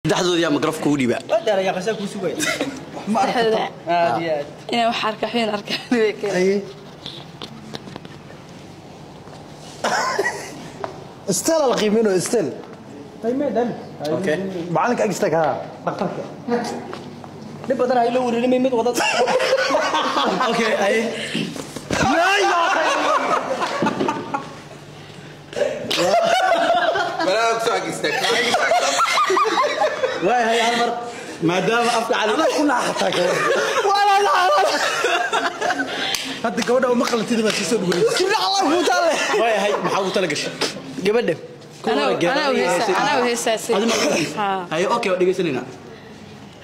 دحدود يا مقرف كودي بقى بدر يا قساك وسوي ما أركض عاديات أنا وحرك حين أركض بك أي استل القيمينه استل طيب ما دل اوكي معلك اجستك ها دقتك نبدر هاي لو ريمي ميد وضد اوكي اي لا يا بلا اقصى اجستك واي هاي عمر ما دام افقع على انا كنا حتاك ولا لا هاد gabadha uma qalantid ba soo dhaway sida Allah ku taale واي هاي maxaa u tala gashay gabadha أنا وهساسي هاي اوكي dhageysanayna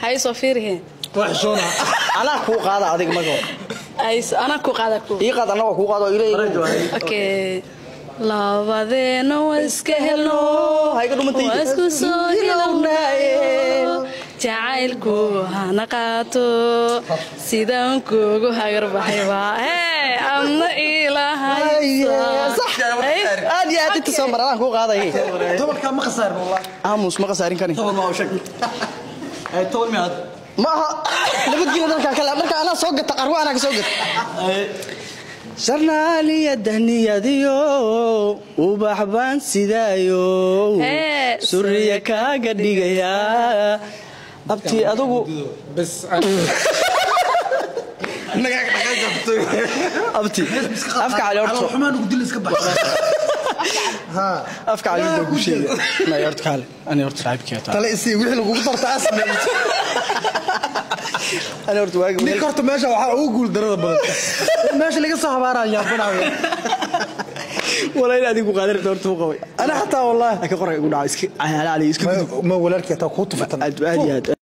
هاي صفيره wax soona ana ku qaada adiga mago أنا كوقادك ii qaad ana ku qaado ilaa أوكي labadeena waa iska helno waa isku soo helownaye jacaylku hana qaato sidaan kuugu hagar baxayba ama ilaahay aad iyo aad inta soo maraan ku qaaday tobalka ma khasaarin wallahi aamus ma khasaarin kani tobal ma u sheeg ay tobal ma had maaha nabadgelyo dalka kale marka ana soo gata qarwa ana ka soo gata sarnaaliya dahniyadiyo ubaxbaan sidaayo suriya kaaga dhigaya abti adugu bas naga qabto abti afka cali horto xumaan ugu dil iska baxay ha afka cali ugu sheegay ma horto kale ani horto saabkii taa tala isii wixii lagu darta asna أنا أرد واقف. ليه كرت ماشى وأقول درجة بدل. ماشى اللي قصة حبارة يا بناوي. ولا إلا أديك قادر دورت قوي. أنا حتى والله. أكقرأ يقول عايزك على علي يسكت. ما ولرك يا تاخد فتن.